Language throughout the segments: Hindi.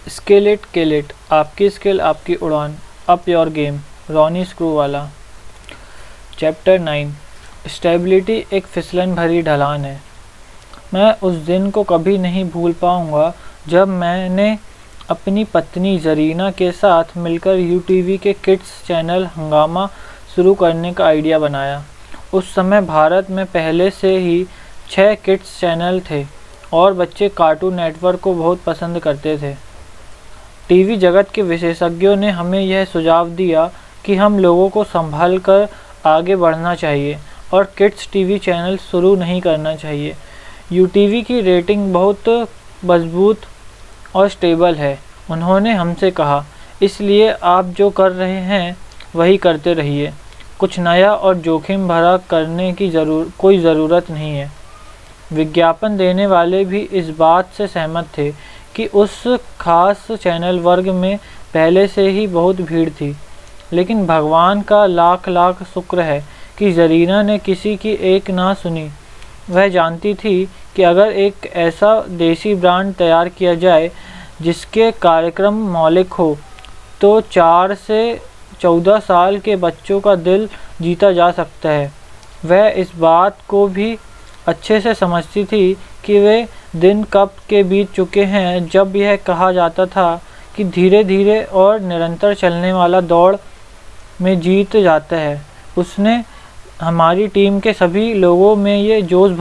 स्किल इट किल इट, आपकी स्किल आपकी उड़ान, up your game, Ronnie Screwvala. Chapter 9, stability एक फिसलन भरी ढलान है। मैं उस दिन को कभी नहीं भूल पाऊंगा जब मैंने अपनी पत्नी जरीना के साथ मिलकर यूटीवी के किड्स चैनल हंगामा शुरू करने का आइडिया बनाया। उस समय भारत में पहले से ही 6 किड्स चैनल थे और बच्चे कार्टून नेटवर्क को बहुत पसंद करते थे। टीवी जगत के विशेषज्ञों ने हमें यह सुझाव दिया कि हम लोगों को संभाल कर आगे बढ़ना चाहिए और किड्स टीवी चैनल शुरू नहीं करना चाहिए। यूटीवी की रेटिंग बहुत मजबूत और स्टेबल है, उन्होंने हमसे कहा, इसलिए आप जो कर रहे हैं वही करते रहिए। कुछ नया और जोखिम भरा करने की कोई ज़रूरत नहीं है। विज्ञापन देने वाले भी इस बात से सहमत थे कि उस खास चैनल वर्ग में पहले से ही बहुत भीड़ थी, लेकिन भगवान का लाख लाख शुक्र है कि जरीना ने किसी की एक ना सुनी। वह जानती थी कि अगर एक ऐसा देसी ब्रांड तैयार किया जाए जिसके कार्यक्रम मौलिक हो तो 4 से 14 साल के बच्चों का दिल जीता जा सकता है। वह इस बात को भी अच्छे से समझती थी कि वे दिन कब के बीत चुके हैं जब यह कहा जाता था कि धीरे धीरे और निरंतर चलने वाला दौड़ में जीत जाता है। उसने हमारी टीम के सभी लोगों में ये जोश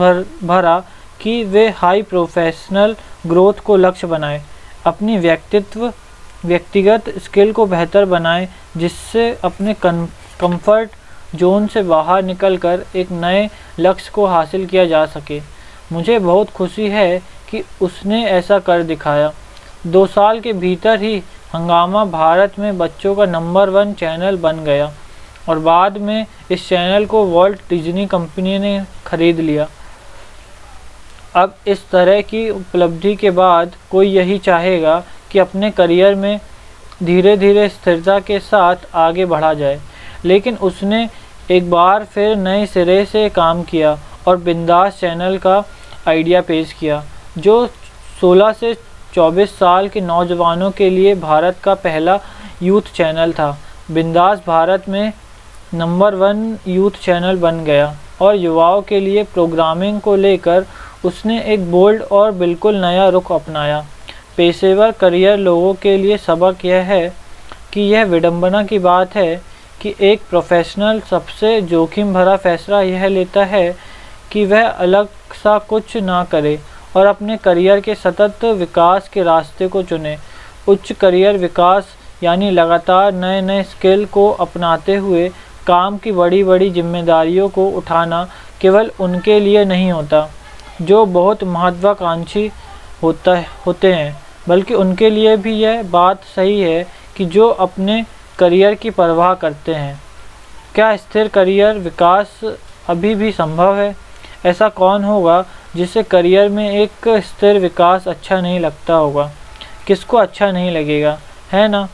भरा कि वे हाई प्रोफेशनल ग्रोथ को लक्ष्य बनाएं, अपनी व्यक्तिगत स्किल को बेहतर बनाएं, जिससे अपने कंफर्ट जोन से बाहर निकलकर एक नए लक्ष्य को हासिल किया जा सके। मुझे बहुत खुशी है कि उसने ऐसा कर दिखाया। 2 साल के भीतर ही हंगामा भारत में बच्चों का नंबर 1 चैनल बन गया और बाद में इस चैनल को वॉल्ट डिज्नी कंपनी ने खरीद लिया। अब इस तरह की उपलब्धि के बाद कोई यही चाहेगा कि अपने करियर में धीरे धीरे स्थिरता के साथ आगे बढ़ा जाए, लेकिन उसने एक बार फिर नए सिरे से काम किया और बिंदास चैनल का आइडिया पेश किया, जो 16 से 24 साल के नौजवानों के लिए भारत का पहला यूथ चैनल था। बिंदास भारत में नंबर 1 यूथ चैनल बन गया और युवाओं के लिए प्रोग्रामिंग को लेकर उसने एक बोल्ड और बिल्कुल नया रुख अपनाया। पेशेवर करियर लोगों के लिए सबक यह है कि यह विडंबना की बात है कि एक प्रोफेशनल सबसे जोखिम भरा फैसला यह लेता है कि वह अलग सा कुछ ना करे और अपने करियर के सतत विकास के रास्ते को चुने। उच्च करियर विकास यानी लगातार नए नए स्किल को अपनाते हुए काम की बड़ी बड़ी जिम्मेदारियों को उठाना केवल उनके लिए नहीं होता जो बहुत महत्वाकांक्षी होते हैं, बल्कि उनके लिए भी यह बात सही है कि जो अपने करियर की परवाह करते हैं। क्या स्थिर करियर विकास अभी भी संभव है? ऐसा कौन होगा जिसे करियर में एक स्थिर विकास अच्छा नहीं लगता होगा? किसको अच्छा नहीं लगेगा, है ना?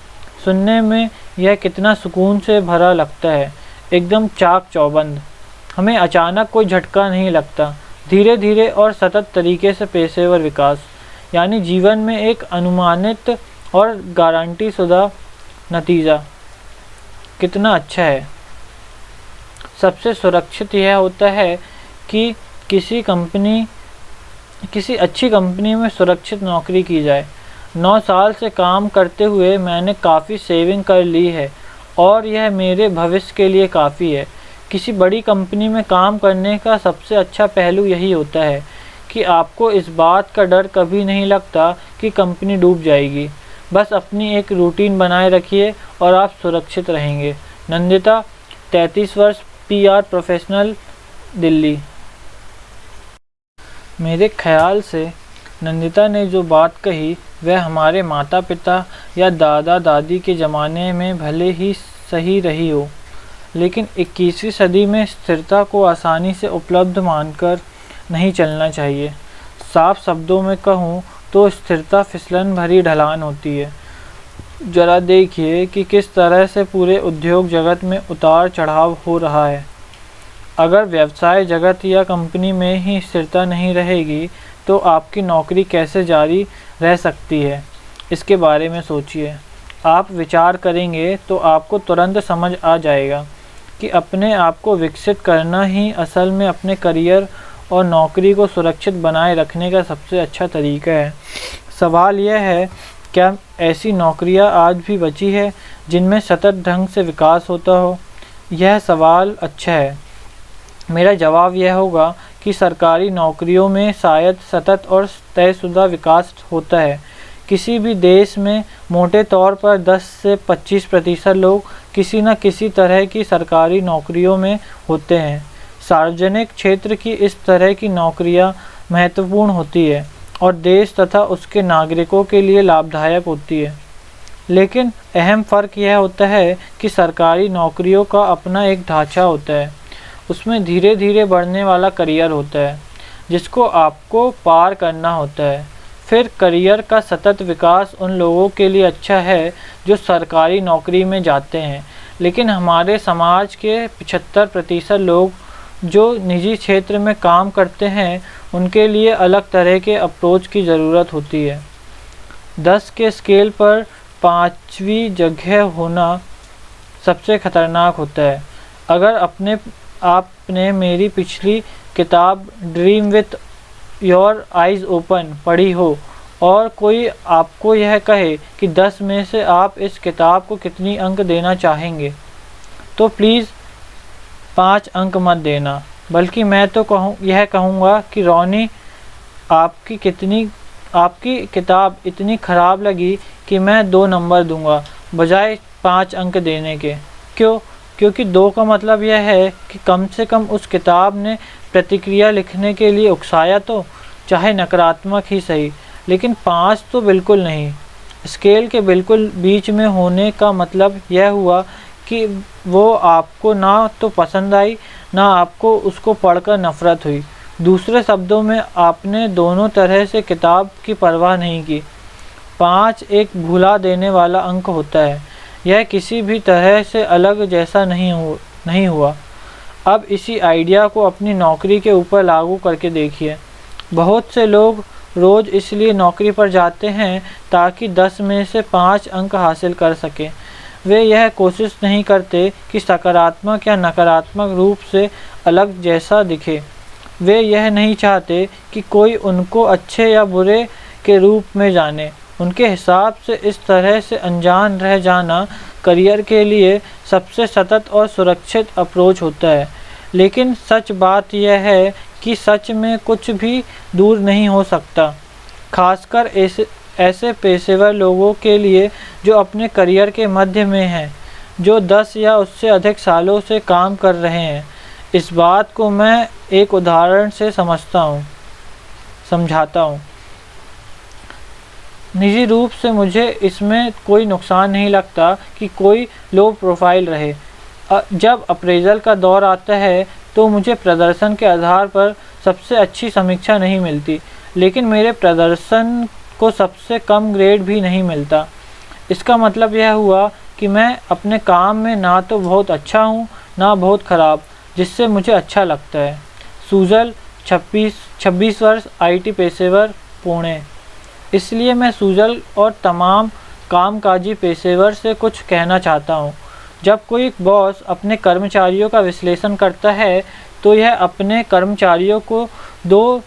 सुनने में यह कितना सुकून से भरा लगता है, एकदम चाक चौबंद। हमें अचानक कोई झटका नहीं लगता। धीरे धीरे और सतत तरीके से पेशेवर विकास यानी जीवन में एक अनुमानित और गारंटी शुदा नतीजा कितना अच्छा है। सबसे सुरक्षित यह होता है कि किसी अच्छी कंपनी में सुरक्षित नौकरी की जाए। 9 साल से काम करते हुए मैंने काफ़ी सेविंग कर ली है और यह मेरे भविष्य के लिए काफ़ी है। किसी बड़ी कंपनी में काम करने का सबसे अच्छा पहलू यही होता है कि आपको इस बात का डर कभी नहीं लगता कि कंपनी डूब जाएगी। बस अपनी एक रूटीन बनाए रखिए और आप सुरक्षित रहेंगे। नंदिता, 33 वर्ष, PR प्रोफेशनल, दिल्ली। मेरे ख्याल से नंदिता ने जो बात कही वह हमारे माता पिता या दादा दादी के ज़माने में भले ही सही रही हो, लेकिन 21वीं सदी में स्थिरता को आसानी से उपलब्ध मानकर नहीं चलना चाहिए। साफ शब्दों में कहूँ तो स्थिरता फिसलन भरी ढलान होती है। जरा देखिए कि किस तरह से पूरे उद्योग जगत में उतार चढ़ाव हो रहा है। अगर व्यवसाय जगत या कंपनी में ही स्थिरता नहीं रहेगी तो आपकी नौकरी कैसे जारी रह सकती है? इसके बारे में सोचिए। आप विचार करेंगे तो आपको तुरंत समझ आ जाएगा कि अपने आप को विकसित करना ही असल में अपने करियर और नौकरी को सुरक्षित बनाए रखने का सबसे अच्छा तरीका है। सवाल यह है, क्या ऐसी नौकरियां आज भी बची है जिनमें सतत ढंग से विकास होता हो? यह सवाल अच्छा है। मेरा जवाब यह होगा कि सरकारी नौकरियों में शायद सतत और तयशुदा विकास होता है। किसी भी देश में मोटे तौर पर 10 से 25% लोग किसी न किसी तरह की सरकारी नौकरियों में होते हैं। सार्वजनिक क्षेत्र की इस तरह की नौकरियां महत्वपूर्ण होती है और देश तथा उसके नागरिकों के लिए लाभदायक होती है। लेकिन अहम फ़र्क यह होता है कि सरकारी नौकरियों का अपना एक ढांचा होता है। उसमें धीरे धीरे बढ़ने वाला करियर होता है जिसको आपको पार करना होता है। फिर करियर का सतत विकास उन लोगों के लिए अच्छा है जो सरकारी नौकरी में जाते हैं, लेकिन हमारे समाज के 75% लोग जो निजी क्षेत्र में काम करते हैं उनके लिए अलग तरह के अप्रोच की ज़रूरत होती है। 10 के स्केल पर 5वीं जगह होना सबसे खतरनाक होता है। अगर आपने मेरी पिछली किताब dream with your eyes open पढ़ी हो और कोई आपको यह कहे कि 10 में से आप इस किताब को कितनी अंक देना चाहेंगे, तो प्लीज़ 5 अंक मत देना, बल्कि मैं तो यह कहूँगा कि रॉनी, आपकी किताब इतनी ख़राब लगी कि मैं 2 नंबर दूंगा बजाय 5 अंक देने के। क्यों? क्योंकि 2 का मतलब यह है कि कम से कम उस किताब ने प्रतिक्रिया लिखने के लिए उकसाया तो, चाहे नकारात्मक ही सही। लेकिन 5 तो बिल्कुल नहीं। स्केल के बिल्कुल बीच में होने का मतलब यह हुआ कि वो आपको ना तो पसंद आई, ना आपको उसको पढ़कर नफ़रत हुई। दूसरे शब्दों में, आपने दोनों तरह से किताब की परवाह नहीं की। 5 एक भुला देने वाला अंक होता है। यह किसी भी तरह से अलग जैसा नहीं हुआ। अब इसी आइडिया को अपनी नौकरी के ऊपर लागू करके देखिए। बहुत से लोग रोज़ इसलिए नौकरी पर जाते हैं ताकि 10 में से 5 अंक हासिल कर सकें। वे यह कोशिश नहीं करते कि सकारात्मक या नकारात्मक रूप से अलग जैसा दिखे। वे यह नहीं चाहते कि कोई उनको अच्छे या बुरे के रूप में जाने। उनके हिसाब से इस तरह से अनजान रह जाना करियर के लिए सबसे सतत और सुरक्षित अप्रोच होता है। लेकिन सच बात यह है कि सच में कुछ भी दूर नहीं हो सकता, खासकर ऐसे पेशेवर लोगों के लिए जो अपने करियर के मध्य में हैं, जो 10 या उससे अधिक सालों से काम कर रहे हैं। इस बात को मैं एक उदाहरण से समझाता हूँ। निजी रूप से मुझे इसमें कोई नुकसान नहीं लगता कि कोई लो प्रोफाइल रहे। जब अप्रेज़ल का दौर आता है तो मुझे प्रदर्शन के आधार पर सबसे अच्छी समीक्षा नहीं मिलती, लेकिन मेरे प्रदर्शन को सबसे कम ग्रेड भी नहीं मिलता। इसका मतलब यह हुआ कि मैं अपने काम में ना तो बहुत अच्छा हूँ ना बहुत ख़राब, जिससे मुझे अच्छा लगता है। सूजल, 26 वर्ष, IT पेशेवर, पुणे। इसलिए मैं सूजल और तमाम कामकाजी पेशेवर से कुछ कहना चाहता हूँ। जब कोई बॉस अपने कर्मचारियों का विश्लेषण करता है तो यह अपने कर्मचारियों को 2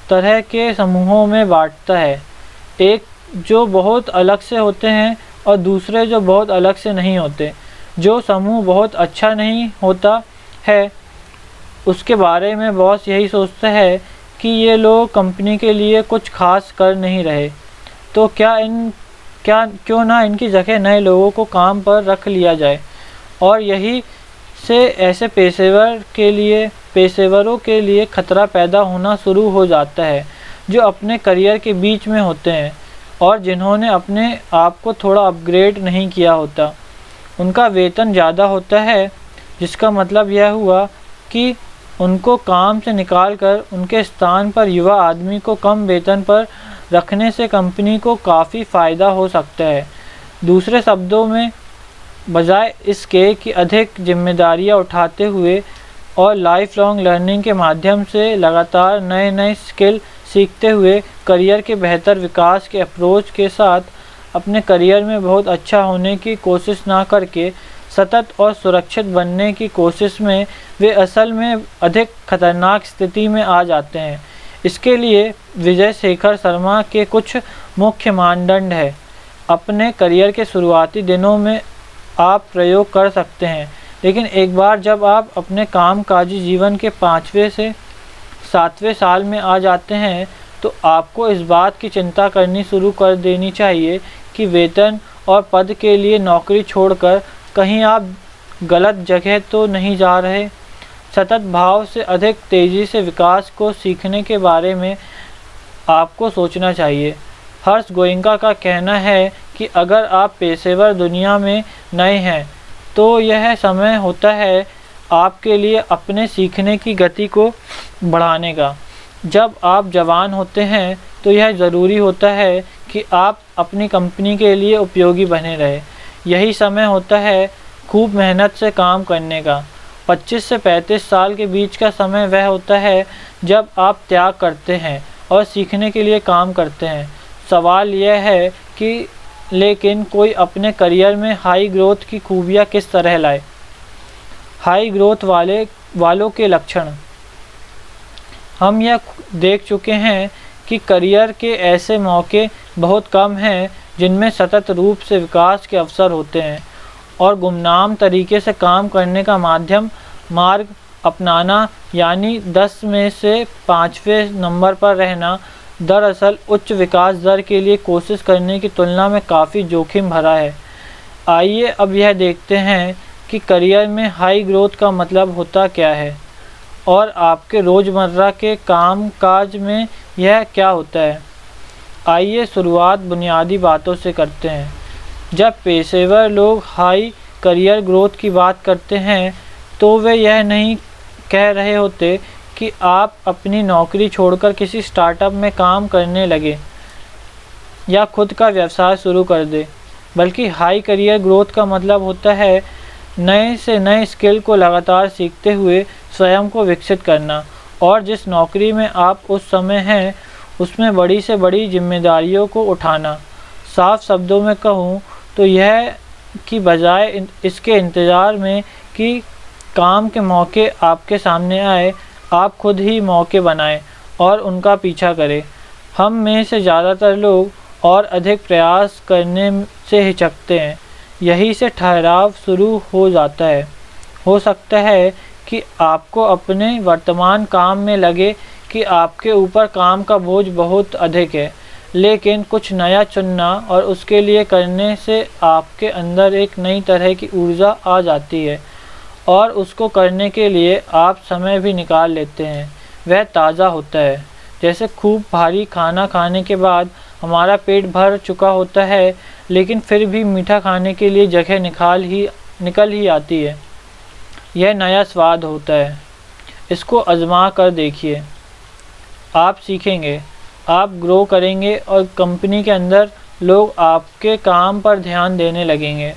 तरह के समूहों में बांटता है, एक जो बहुत अलग से होते हैं और दूसरे जो बहुत अलग से नहीं होते। जो समूह बहुत अच्छा नहीं होता है उसके बारे में बॉस यही सोचता है कि ये लोग कंपनी के लिए कुछ खास कर नहीं रहे, तो क्यों ना इनकी जगह नए लोगों को काम पर रख लिया जाए। और यही से ऐसे पेशेवरों के लिए खतरा पैदा होना शुरू हो जाता है जो अपने करियर के बीच में होते हैं और जिन्होंने अपने आप को थोड़ा अपग्रेड नहीं किया होता। उनका वेतन ज़्यादा होता है, जिसका मतलब यह हुआ कि उनको काम से निकालकर उनके स्थान पर युवा आदमी को कम वेतन पर रखने से कंपनी को काफ़ी फ़ायदा हो सकता है। दूसरे शब्दों में, बजाय इसके कि अधिक जिम्मेदारियां उठाते हुए और लाइफ लॉन्ग लर्निंग के माध्यम से लगातार नए स्किल सीखते हुए करियर के बेहतर विकास के अप्रोच के साथ अपने करियर में बहुत अच्छा होने की कोशिश ना करके सतत और सुरक्षित बनने की कोशिश में वे असल में अधिक खतरनाक स्थिति में आ जाते हैं। इसके लिए विजय शेखर शर्मा के कुछ मुख्य मानदंड हैं। अपने करियर के शुरुआती दिनों में आप प्रयोग कर सकते हैं, लेकिन एक बार जब आप अपने कामकाजी जीवन के 5वें से 7वें साल में आ जाते हैं तो आपको इस बात की चिंता करनी शुरू कर देनी चाहिए कि वेतन और पद के लिए नौकरी छोड़कर कहीं आप गलत जगह तो नहीं जा रहे। सतत भाव से अधिक तेज़ी से विकास को सीखने के बारे में आपको सोचना चाहिए। हर्ष गोयनका का कहना है कि अगर आप पेशेवर दुनिया में नए हैं तो यह समय होता है आपके लिए अपने सीखने की गति को बढ़ाने का। जब आप जवान होते हैं तो यह ज़रूरी होता है कि आप अपनी कंपनी के लिए उपयोगी बने रहें। यही समय होता है खूब मेहनत से काम करने का। 25 से 35 साल के बीच का समय वह होता है जब आप त्याग करते हैं और सीखने के लिए काम करते हैं। सवाल यह है कि लेकिन कोई अपने करियर में हाई ग्रोथ की खूबियाँ किस तरह लाए। हाई ग्रोथ वालों के लक्षण। हम यह देख चुके हैं कि करियर के ऐसे मौके बहुत कम हैं जिनमें सतत रूप से विकास के अवसर होते हैं और गुमनाम तरीके से काम करने का मार्ग अपनाना, यानी 10 में से 5वें नंबर पर रहना, दरअसल उच्च विकास दर के लिए कोशिश करने की तुलना में काफ़ी जोखिम भरा है। आइए अब यह देखते हैं कि करियर में हाई ग्रोथ का मतलब होता क्या है और आपके रोज़मर्रा के कामकाज में यह क्या होता है। आइए शुरुआत बुनियादी बातों से करते हैं। जब पेशेवर लोग हाई करियर ग्रोथ की बात करते हैं तो वे यह नहीं कह रहे होते कि आप अपनी नौकरी छोड़कर किसी स्टार्टअप में काम करने लगे या खुद का व्यवसाय शुरू कर दे, बल्कि हाई करियर ग्रोथ का मतलब होता है नए से नए स्किल को लगातार सीखते हुए स्वयं को विकसित करना और जिस नौकरी में आप उस समय हैं उसमें बड़ी से बड़ी जिम्मेदारियों को उठाना। साफ शब्दों में कहूँ तो यह कि बजाय इसके इंतज़ार में कि काम के मौके आपके सामने आए, आप खुद ही मौके बनाएं और उनका पीछा करें। हम में से ज़्यादातर लोग और अधिक प्रयास करने से हिचकते हैं। यही से ठहराव शुरू हो जाता है। हो सकता है कि आपको अपने वर्तमान काम में लगे कि आपके ऊपर काम का बोझ बहुत अधिक है, लेकिन कुछ नया चुनना और उसके लिए करने से आपके अंदर एक नई तरह की ऊर्जा आ जाती है और उसको करने के लिए आप समय भी निकाल लेते हैं। वह ताज़ा होता है, जैसे खूब भारी खाना खाने के बाद हमारा पेट भर चुका होता है लेकिन फिर भी मीठा खाने के लिए जगह निकल ही आती है। यह नया स्वाद होता है। इसको आजमा कर देखिए, आप सीखेंगे, आप ग्रो करेंगे और कंपनी के अंदर लोग आपके काम पर ध्यान देने लगेंगे,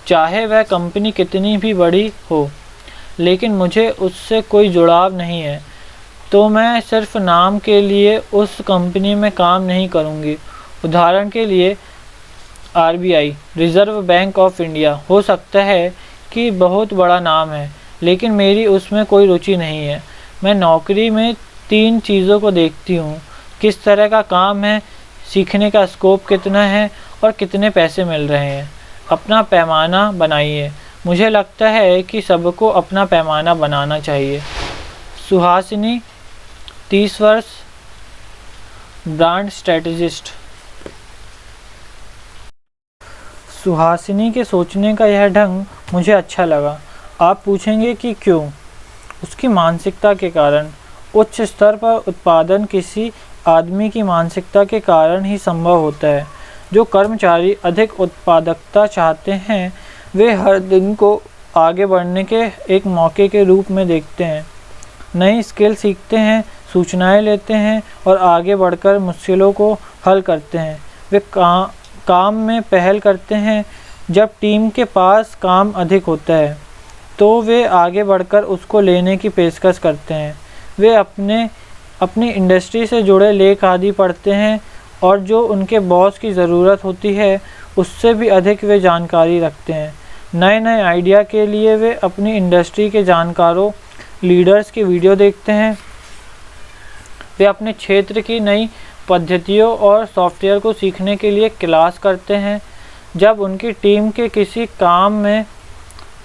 चाहे वह कंपनी कितनी भी बड़ी हो। लेकिन मुझे उससे कोई जुड़ाव नहीं है तो मैं सिर्फ नाम के लिए उस कंपनी में काम नहीं करूँगी। उदाहरण के लिए RBI, reserve bank of India हो सकता है कि बहुत बड़ा नाम है, लेकिन मेरी उसमें कोई रुचि नहीं है। मैं नौकरी में 3 चीज़ों को देखती हूँ: किस तरह का काम है, सीखने का स्कोप कितना है और कितने पैसे मिल रहे हैं। अपना पैमाना बनाइए। मुझे लगता है कि सबको अपना पैमाना बनाना चाहिए। सुहासिनी, 30 वर्ष, ब्रांड स्ट्रेटेजिस्ट। सुहासिनी के सोचने का यह ढंग मुझे अच्छा लगा। आप पूछेंगे कि क्यों? उसकी मानसिकता के कारण। उच्च स्तर पर उत्पादन किसी आदमी की मानसिकता के कारण ही संभव होता है। जो कर्मचारी अधिक उत्पादकता चाहते हैं वे हर दिन को आगे बढ़ने के एक मौके के रूप में देखते हैं। नई स्किल सीखते हैं, सूचनाएं लेते हैं और आगे बढ़कर मुश्किलों को हल करते हैं। वे काम में पहल करते हैं। जब टीम के पास काम अधिक होता है तो वे आगे बढ़कर उसको लेने की पेशकश करते हैं। वे अपनी इंडस्ट्री से जुड़े लेख आदि पढ़ते हैं और जो उनके बॉस की ज़रूरत होती है उससे भी अधिक वे जानकारी रखते हैं। नए नए आइडिया के लिए वे अपनी इंडस्ट्री के जानकारों लीडर्स की वीडियो देखते हैं। वे अपने क्षेत्र की नई पद्धतियों और सॉफ्टवेयर को सीखने के लिए क्लास करते हैं। जब उनकी टीम के किसी काम में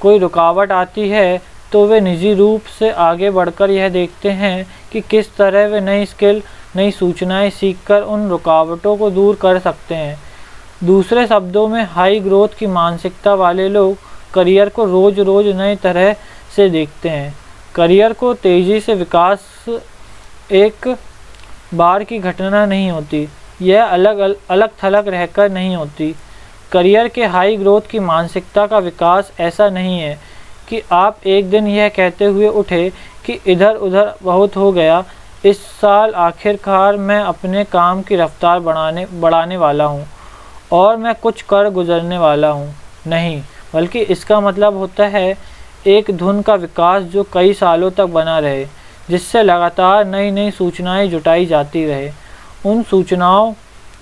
कोई रुकावट आती है तो वे निजी रूप से आगे बढ़कर यह देखते हैं कि किस तरह वे नई स्किल, नई सूचनाएं सीखकर उन रुकावटों को दूर कर सकते हैं। दूसरे शब्दों में, हाई ग्रोथ की मानसिकता वाले लोग करियर को रोज़ रोज़ नए तरह से देखते हैं। करियर को तेज़ी से विकास एक बार की घटना नहीं होती, यह अलग थलग रहकर नहीं होती। करियर के हाई ग्रोथ की मानसिकता का विकास ऐसा नहीं है कि आप एक दिन यह कहते हुए उठे कि इधर उधर बहुत हो गया, इस साल आखिरकार मैं अपने काम की रफ्तार बढ़ाने वाला हूँ और मैं कुछ कर गुजरने वाला हूँ। नहीं, बल्कि इसका मतलब होता है एक धुन का विकास जो कई सालों तक बना रहे, जिससे लगातार नई नई सूचनाएं जुटाई जाती रहे। उन सूचनाओं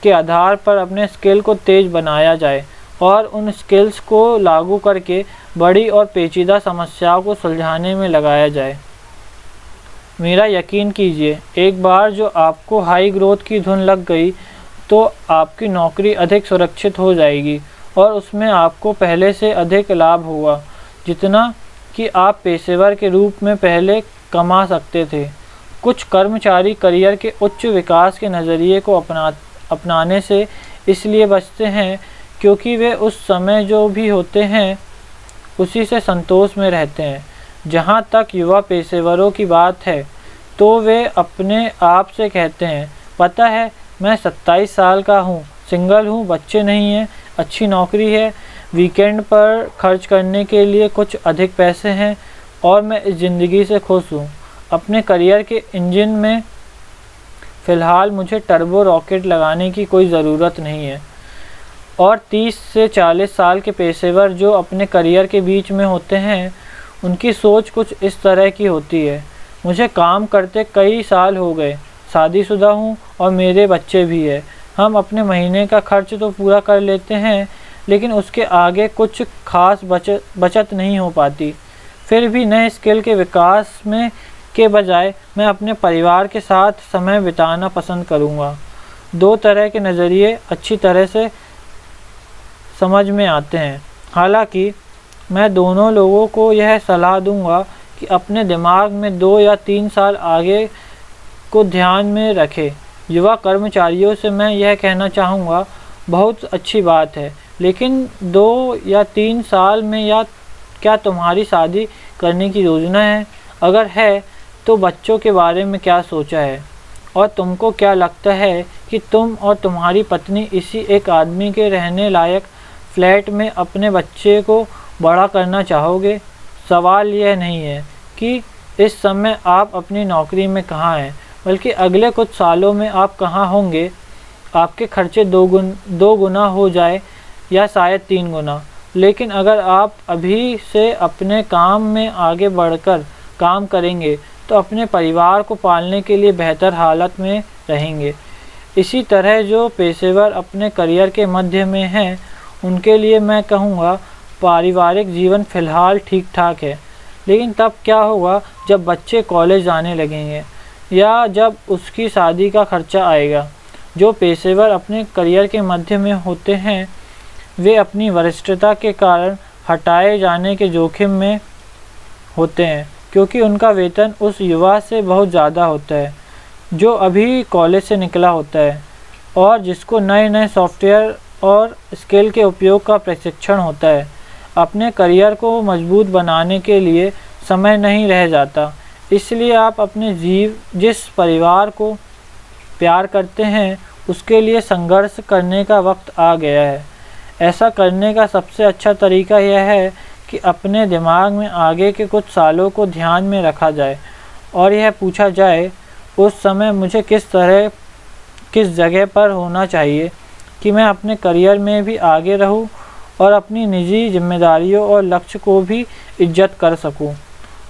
के आधार पर अपने स्किल को तेज बनाया जाए और उन स्किल्स को लागू करके बड़ी और पेचीदा समस्याओं को सुलझाने में लगाया जाए। मेरा यकीन कीजिए, एक बार जो आपको हाई ग्रोथ की धुन लग गई तो आपकी नौकरी अधिक सुरक्षित हो जाएगी और उसमें आपको पहले से अधिक लाभ होगा जितना कि आप पेशेवर के रूप में पहले कमा सकते थे। कुछ कर्मचारी करियर के उच्च विकास के नज़रिए को अपनाने से इसलिए बचते हैं क्योंकि वे उस समय जो भी होते हैं उसी से संतोष में रहते हैं। जहाँ तक युवा पेशेवरों की बात है तो वे अपने आप से कहते हैं, पता है मैं 27 साल का हूँ, सिंगल हूँ, बच्चे नहीं हैं, अच्छी नौकरी है, वीकेंड पर खर्च करने के लिए कुछ अधिक पैसे हैं और मैं इस ज़िंदगी से खुश हूँ। अपने करियर के इंजन में फ़िलहाल मुझे टर्बो रॉकेट लगाने की कोई ज़रूरत नहीं है। और 30 से 40 साल के पेशेवर जो अपने करियर के बीच में होते हैं, उनकी सोच कुछ इस तरह की होती है, मुझे काम करते कई साल हो गए, शादीशुदा हूँ और मेरे बच्चे भी हैं। हम अपने महीने का खर्च तो पूरा कर लेते हैं लेकिन उसके आगे कुछ खास बचत नहीं हो पाती। फिर भी नए स्किल के विकास में के बजाय मैं अपने परिवार के साथ समय बिताना पसंद करूँगा। दो तरह के नज़रिए अच्छी तरह से समझ में आते हैं। हालांकि मैं दोनों लोगों को यह सलाह दूंगा कि अपने दिमाग में 2 या 3 साल आगे को ध्यान में रखें। युवा कर्मचारियों से मैं यह कहना चाहूँगा, बहुत अच्छी बात है, लेकिन 2 या 3 साल में या क्या तुम्हारी शादी करने की योजना है? अगर है तो बच्चों के बारे में क्या सोचा है? और तुमको क्या लगता है कि तुम और तुम्हारी पत्नी इसी एक आदमी के रहने लायक फ्लैट में अपने बच्चे को बड़ा करना चाहोगे? सवाल यह नहीं है कि इस समय आप अपनी नौकरी में कहाँ हैं, बल्कि अगले कुछ सालों में आप कहाँ होंगे। आपके खर्चे 2 गुना हो जाए या शायद 3 गुना, लेकिन अगर आप अभी से अपने काम में आगे बढ़कर काम करेंगे तो अपने परिवार को पालने के लिए बेहतर हालत में रहेंगे। इसी तरह जो पेशेवर अपने करियर के मध्य में हैं, उनके लिए मैं कहूँगा पारिवारिक जीवन फ़िलहाल ठीक ठाक है, लेकिन तब क्या होगा जब बच्चे कॉलेज जाने लगेंगे या जब उसकी शादी का खर्चा आएगा। जो पेशेवर अपने करियर के मध्य में होते हैं वे अपनी वरिष्ठता के कारण हटाए जाने के जोखिम में होते हैं, क्योंकि उनका वेतन उस युवा से बहुत ज़्यादा होता है जो अभी कॉलेज से निकला होता है और जिसको नए नए सॉफ्टवेयर और स्किल के उपयोग का प्रशिक्षण होता है। अपने करियर को मजबूत बनाने के लिए समय नहीं रह जाता, इसलिए आप अपने जिस परिवार को प्यार करते हैं उसके लिए संघर्ष करने का वक्त आ गया है। ऐसा करने का सबसे अच्छा तरीका यह है कि अपने दिमाग में आगे के कुछ सालों को ध्यान में रखा जाए और यह पूछा जाए उस समय मुझे किस जगह पर होना चाहिए कि मैं अपने करियर में भी आगे रहूं और अपनी निजी जिम्मेदारियों और लक्ष्य को भी इज्जत कर सकूं।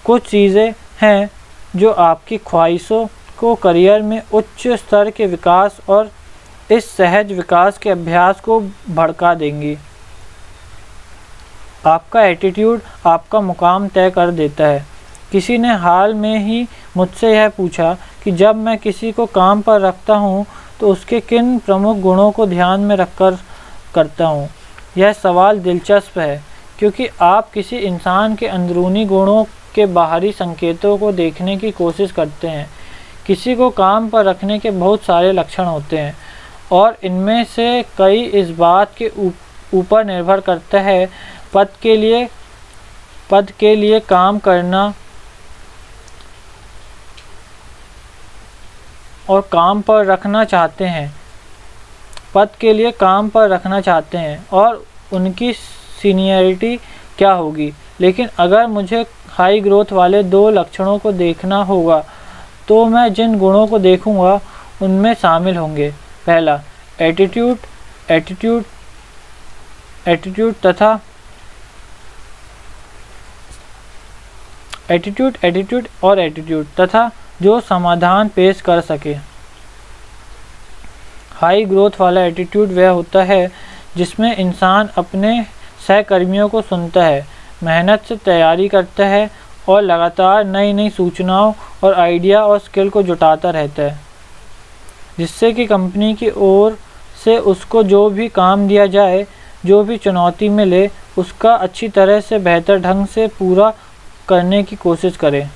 कुछ चीज़ें हैं जो आपकी ख्वाहिशों को करियर में उच्च स्तर के विकास और इस सहज विकास के अभ्यास को भड़का देंगी। आपका एटीट्यूड आपका मुकाम तय कर देता है। किसी ने हाल में ही मुझसे यह पूछा कि जब मैं किसी को काम पर रखता हूँ तो उसके किन प्रमुख गुणों को ध्यान में रखकर करता हूँ। यह सवाल दिलचस्प है क्योंकि आप किसी इंसान के अंदरूनी गुणों के बाहरी संकेतों को देखने की कोशिश करते हैं। किसी को काम पर रखने के बहुत सारे लक्षण होते हैं और इनमें से कई इस बात के ऊपर निर्भर करता है पद के लिए काम करना और काम पर रखना चाहते हैं और उनकी सीनियरिटी क्या होगी। लेकिन अगर मुझे हाई ग्रोथ वाले 2 लक्षणों को देखना होगा तो मैं जिन गुणों को देखूंगा उनमें शामिल होंगे। पहला, एटीट्यूड तथा जो समाधान पेश कर सके। हाई ग्रोथ वाला एटीट्यूड वह होता है जिसमें इंसान अपने सहकर्मियों को सुनता है, मेहनत से तैयारी करता है और लगातार नई सूचनाओं और आइडिया और स्किल को जुटाता रहता है, जिससे कि कंपनी की ओर से उसको जो भी काम दिया जाए, जो भी चुनौती मिले, उसका अच्छी तरह से बेहतर ढंग से पूरा करने की कोशिश करे।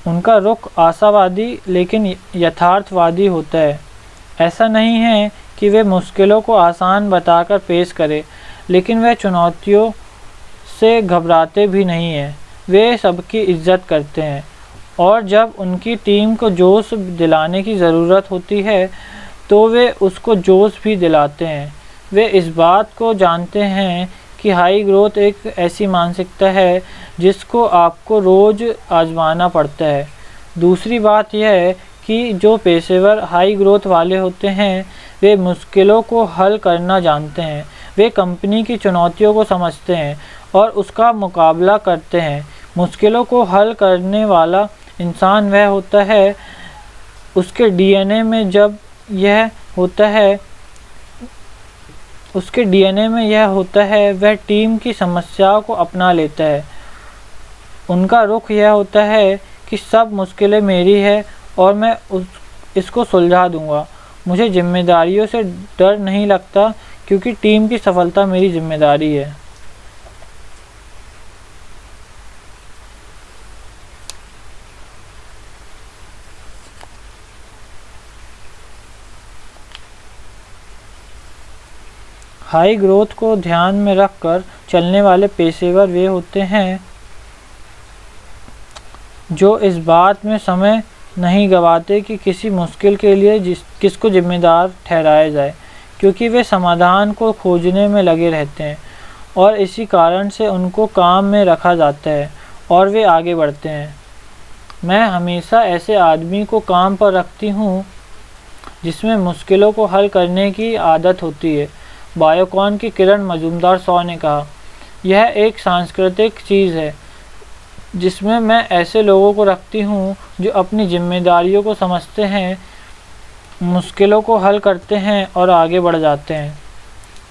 उनका रुख आशावादी लेकिन यथार्थवादी होता है। ऐसा नहीं है कि वे मुश्किलों को आसान बताकर पेश करें, लेकिन वे चुनौतियों से घबराते भी नहीं हैं। वे सबकी इज्जत करते हैं और जब उनकी टीम को जोश दिलाने की ज़रूरत होती है तो वे उसको जोश भी दिलाते हैं। वे इस बात को जानते हैं कि हाई ग्रोथ एक ऐसी मानसिकता है जिसको आपको रोज़ आजमाना पड़ता है। दूसरी बात यह है कि जो पेशेवर हाई ग्रोथ वाले होते हैं वे मुश्किलों को हल करना जानते हैं। वे कंपनी की चुनौतियों को समझते हैं और उसका मुकाबला करते हैं। मुश्किलों को हल करने वाला इंसान वह होता है, उसके डीएनए में यह होता है, वह टीम की समस्याओं को अपना लेता है। उनका रुख यह होता है कि सब मुश्किलें मेरी है और मैं इसको सुलझा दूंगा। मुझे जिम्मेदारियों से डर नहीं लगता क्योंकि टीम की सफलता मेरी जिम्मेदारी है। हाई ग्रोथ को ध्यान में रखकर चलने वाले पेशेवर वे होते हैं जो इस बात में समय नहीं गंवाते कि किसी मुश्किल के लिए किसको जिम्मेदार ठहराया जाए, क्योंकि वे समाधान को खोजने में लगे रहते हैं और इसी कारण से उनको काम में रखा जाता है और वे आगे बढ़ते हैं। मैं हमेशा ऐसे आदमी को काम पर रखती हूँ जिसमें मुश्किलों को हल करने की आदत होती है। बायोकॉन की किरण मजूमदार शॉ ने कहा, यह एक सांस्कृतिक चीज़ है जिसमें मैं ऐसे लोगों को रखती हूँ जो अपनी जिम्मेदारियों को समझते हैं, मुश्किलों को हल करते हैं और आगे बढ़ जाते हैं।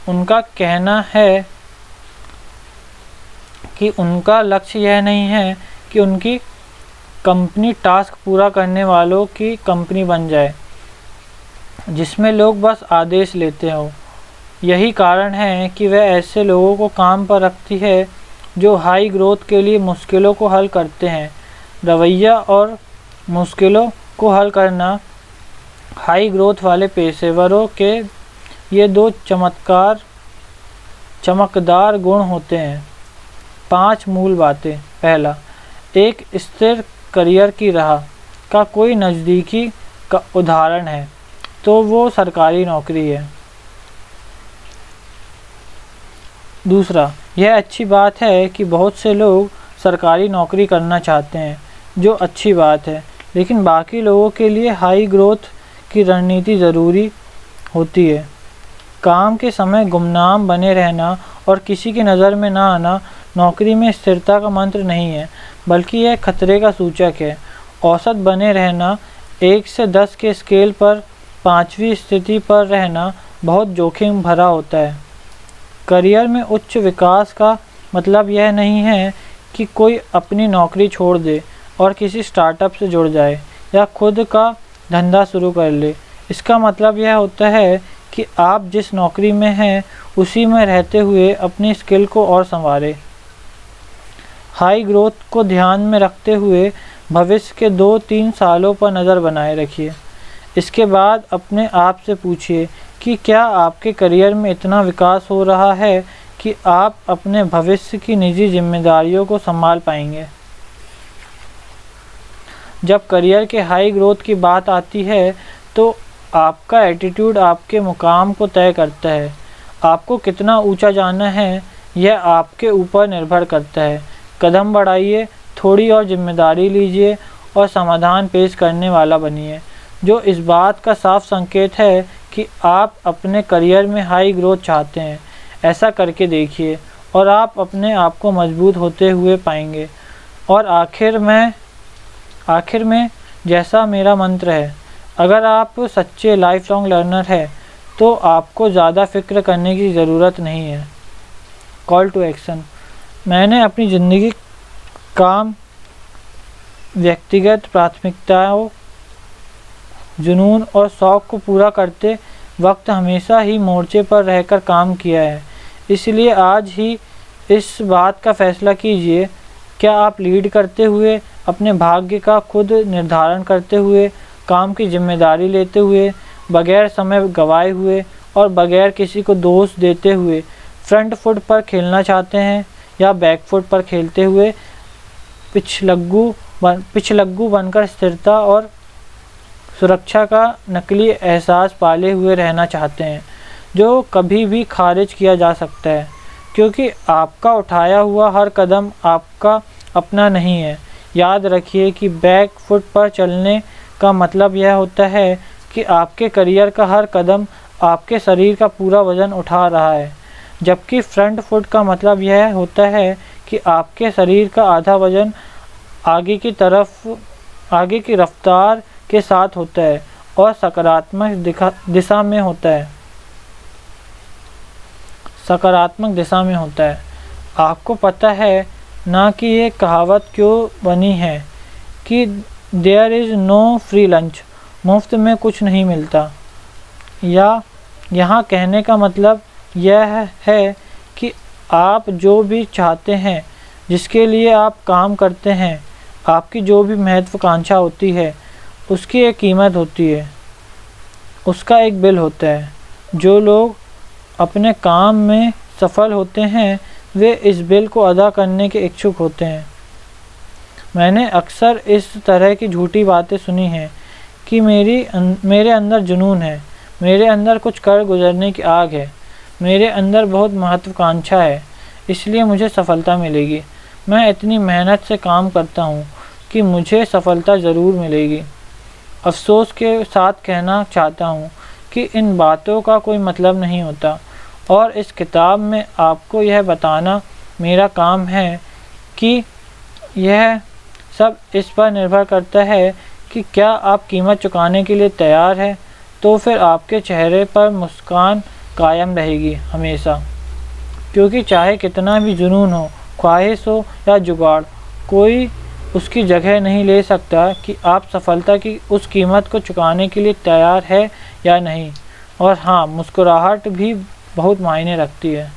उनका कहना है कि उनका लक्ष्य यह नहीं है कि उनकी कंपनी टास्क पूरा करने वालों की कंपनी बन जाए जिसमें लोग बस आदेश लेते हों। यही कारण है कि वह ऐसे लोगों को काम पर रखती है जो हाई ग्रोथ के लिए मुश्किलों को हल करते हैं। रवैया और मुश्किलों को हल करना हाई ग्रोथ वाले पेशेवरों के ये 2 चमकदार गुण होते हैं। 5 मूल बातें। पहला, एक स्थिर करियर की राह का कोई नज़दीकी का उदाहरण है तो वो सरकारी नौकरी है। दूसरा, यह अच्छी बात है कि बहुत से लोग सरकारी नौकरी करना चाहते हैं, जो अच्छी बात है, लेकिन बाकी लोगों के लिए हाई ग्रोथ की रणनीति ज़रूरी होती है। काम के समय गुमनाम बने रहना और किसी की नज़र में ना आना नौकरी में स्थिरता का मंत्र नहीं है, बल्कि यह खतरे का सूचक है। औसत बने रहना, 1 से 10 के स्केल पर 5वीं स्थिति पर रहना बहुत जोखिम भरा होता है। करियर में उच्च विकास का मतलब यह नहीं है कि कोई अपनी नौकरी छोड़ दे और किसी स्टार्टअप से जुड़ जाए या खुद का धंधा शुरू कर ले। इसका मतलब यह होता है कि आप जिस नौकरी में हैं उसी में रहते हुए अपनी स्किल को और संवारें। हाई ग्रोथ को ध्यान में रखते हुए भविष्य के 2-3 सालों पर नज़र बनाए रखिए। इसके बाद अपने आप से पूछिए कि क्या आपके करियर में इतना विकास हो रहा है कि आप अपने भविष्य की निजी जिम्मेदारियों को संभाल पाएंगे। जब करियर के हाई ग्रोथ की बात आती है तो आपका एटीट्यूड आपके मुकाम को तय करता है। आपको कितना ऊंचा जाना है यह आपके ऊपर निर्भर करता है। कदम बढ़ाइए, थोड़ी और जिम्मेदारी लीजिए और समाधान पेश करने वाला बनिए, जो इस बात का साफ संकेत है कि आप अपने करियर में हाई ग्रोथ चाहते हैं। ऐसा करके देखिए और आप अपने आप को मजबूत होते हुए पाएंगे। और आखिर में जैसा मेरा मंत्र है, अगर आप सच्चे लाइफ लॉन्ग लर्नर हैं तो आपको ज़्यादा फिक्र करने की ज़रूरत नहीं है। Call to action. मैंने अपनी ज़िंदगी, काम, व्यक्तिगत प्राथमिकताओं, जुनून और शौक़ को पूरा करते वक्त हमेशा ही मोर्चे पर रहकर काम किया है। इसलिए आज ही इस बात का फैसला कीजिए, क्या आप लीड करते हुए, अपने भाग्य का खुद निर्धारण करते हुए, काम की जिम्मेदारी लेते हुए, बगैर समय गंवाए हुए और बगैर किसी को दोष देते हुए फ्रंट फुट पर खेलना चाहते हैं या बैक फुट पर खेलते हुए पिछलग्गू बनकर स्थिरता और सुरक्षा का नकली एहसास पाले हुए रहना चाहते हैं, जो कभी भी खारिज किया जा सकता है, क्योंकि आपका उठाया हुआ हर कदम आपका अपना नहीं है। याद रखिए कि बैक फुट पर चलने का मतलब यह होता है कि आपके करियर का हर कदम आपके शरीर का पूरा वज़न उठा रहा है, जबकि फ्रंट फुट का मतलब यह होता है कि आपके शरीर का आधा वज़न आगे की रफ्तार के साथ होता है और सकारात्मक दिशा में होता है। आपको पता है ना कि ये कहावत क्यों बनी है कि there is no free lunch, मुफ्त में कुछ नहीं मिलता। या यहाँ कहने का मतलब यह है कि आप जो भी चाहते हैं, जिसके लिए आप काम करते हैं, आपकी जो भी महत्वाकांक्षा होती है, उसकी एक कीमत होती है, उसका एक बिल होता है। जो लोग अपने काम में सफल होते हैं वे इस बिल को अदा करने के इच्छुक होते हैं। मैंने अक्सर इस तरह की झूठी बातें सुनी हैं कि मेरे अंदर जुनून है, मेरे अंदर कुछ कर गुजरने की आग है, मेरे अंदर बहुत महत्वाकांक्षा है, इसलिए मुझे सफलता मिलेगी। मैं इतनी मेहनत से काम करता हूँ कि मुझे सफलता ज़रूर मिलेगी। अफसोस के साथ कहना चाहता हूँ कि इन बातों का कोई मतलब नहीं होता, और इस किताब में आपको यह बताना मेरा काम है कि यह सब इस पर निर्भर करता है कि क्या आप कीमत चुकाने के लिए तैयार हैं। तो फिर आपके चेहरे पर मुस्कान कायम रहेगी हमेशा, क्योंकि चाहे कितना भी जुनून हो, ख्वाहिश हो या जुगाड़, कोई उसकी जगह नहीं ले सकता कि आप सफलता की उस कीमत को चुकाने के लिए तैयार है या नहीं। और हाँ, मुस्कुराहट भी बहुत मायने रखती है।